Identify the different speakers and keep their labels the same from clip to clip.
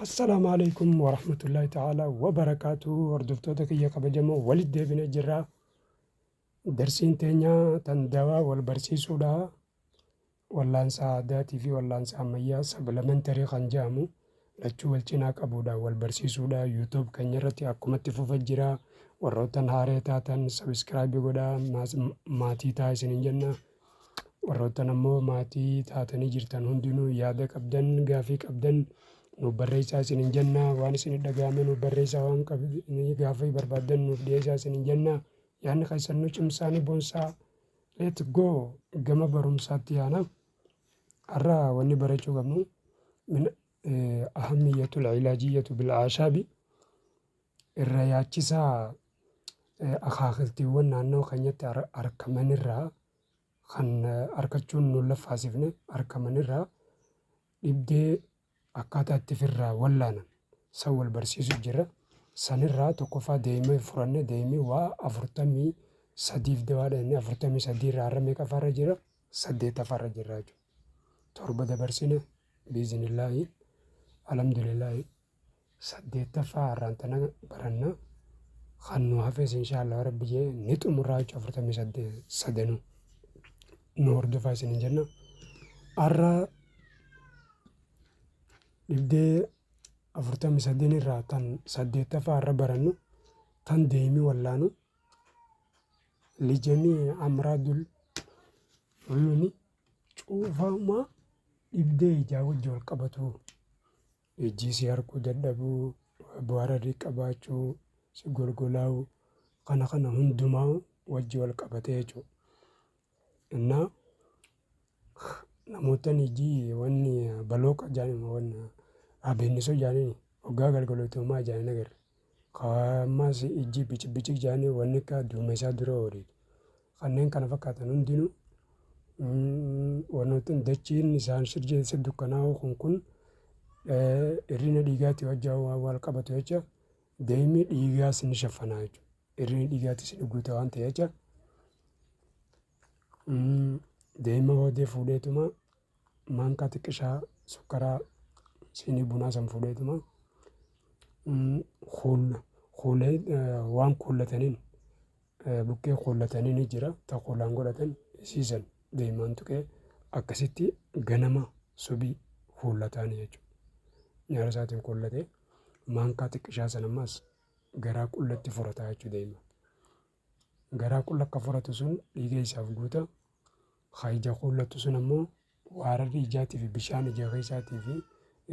Speaker 1: السلام عليكم ورحمة الله تعالى وبركاته. وردفتوتك يا كبجمو ولد بن جرا درسين تينيا تندوا والبرسي سودا واللان سعاداتي في واللان سعمية سبلمنتري خنجامو لچو والچنا قبودا والبرسي سودا يوتيوب كنيرتي أكمتي ففجرا وروتن هاري تاتن سبسكرايب goda maatii taa isinin jenna warroottan ammoo maatii taatanii jirtan hundinuu yaada qabdan gaafii qabdan nu barreessaa isinin jenna waan isin dhagaame nu barreessaa waan gaafii barbaadan nuuf dhiyeessaa isinin jenna yaadni keessan nu cimsaanii boonsaa let go gama barumsaatti yaana har'a wanni barachuu qabnu min ahamiyyatul ilaajiyyatu bil aashaabi irra yaachisaa akaakiltiiwwan naannoo keenyatti argamanirraa kan argachuun nu laffaasifne argamanirraa dhibdee akkaataa itti firraa wallaanan san wal barsiisu jira. Sanirraa tokkoffaa deemee furanne deemee waa 43 dawaadha inni 43 irraa har'a meeqa farra jira? 8 farra jira jechuudha. Torba dabarsine biizinillaahi alhamdulillaahi 8 har'aan tana baranna kan nu hafes inshaallah rabbiyyee ni xumurraa jechuudha 48 sadanuu nu hordofaa isinin jenna. Har'a dhibdee 48 irraa tan 8 har'a barannu tan deemii wallaanu lijamii amraadul uyuuni cuufamaa dhibdee ijaa wajji wal qabatu ijji si harkuu dadhabuu bu'aararrii qabaachuu si golgolaa'u kana hundumaa wajji wal qabatee jechuudha. Innaa namootan ijji wanni balooqa jaanima wanna abeennisoo jaanini waggaa galgalootumaa jaanina agarre kaammas ijji bici jaanii wanni akka duumessaa dura oolidha. Kanneen kana fakkaatan hundinuu wantootni dachiin isaan sirjeessa dukkanaa'u kun hirrina dhiigaatti wajjin wal qabatu jecha deemee dhiigaas ni shaffanaa jechuudha. Hirrina dhiigaattis ni guuta waan ta'e jecha deema hoodee fuudheetuma maankaa xiqqishaa sukkaraa siinii bunaa san fuudheetuma waan kuullataniin buqqee kuullatanii ni jira ta kuulaan godhatan isiisan deemaan tuqee akkasitti ganama subii kuullatanii jechuudha. Nyaara isaatiin kuullatee maankaa xiqqishaa san ammas garaa qullatti furataa jechuudha deema. Garaa qulla akka furatu sun dhiiga isaaf guuta. Ija kuullatu sun ammoo waararri ijaatii fi bishaan ija keessaatii fi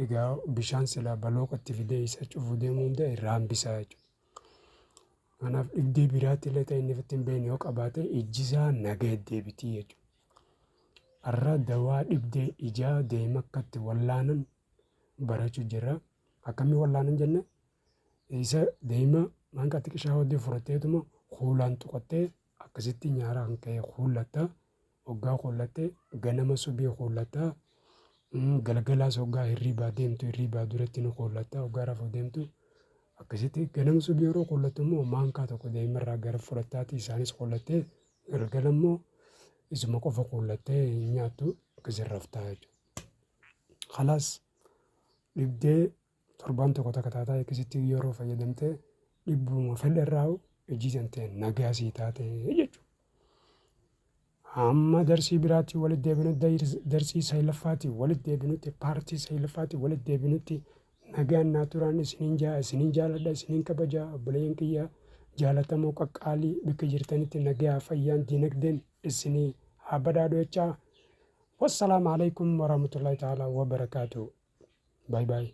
Speaker 1: egaa bishaan silaa balooqatti fidee isa cufuu deemuu hunda irraa hambisaa jechuudha. Kanaaf dhibdee biraatti illee ta'e inni ittiin beekne yoo qabaate ijjisaa nagaa deebitii jechuudha. Har'a dawaa dhibdee ijaa deema akkatti wallaanan barachuu jira. Akkamii wallaanan jenne isa deema maankaa xiqqishaa hoodee furatteetuma kuulaan tuqattee akkasitti nyaara kan ka'e kuullatta. Hoggaa kuullattee ganama subii kuullatta. Galgalaas hoggaa hirriibaa deemtu hirriibaa duratti ni kuullatta. Hoggaa rafuu deemtu akkasitti ganama subii yeroo kuullattu immoo maankaa tokko deemarraa gara fudhattaati isaanis kuullattee galgala immoo isuma qofa kuullattee nyaattu akkasiin raftaa jechuudha. Khalaas dhibdee torbaan tokko takka taataa akkasitti yeroo fayyadamtee dhibbuma fedharraa ijji santee nagaa sii taate jechuudha. Amma darsii biraatti walitti deebinutti darsii saylaffaatti walitti deebinutti paartii saylaffaatti walitti deebinutti nagaan naatuuraan isiniin jaaladha isiniin kabajaa obboleeyyan kiyyaa jaalatamoo qaqqaalii bakka jirtanitti nagaa fayyaan diinagdeen isinii haa badhaadhu jechaa. Wassalaamu alaikum warahmatullahi ta'ala wabarakaatuh. Bye bye.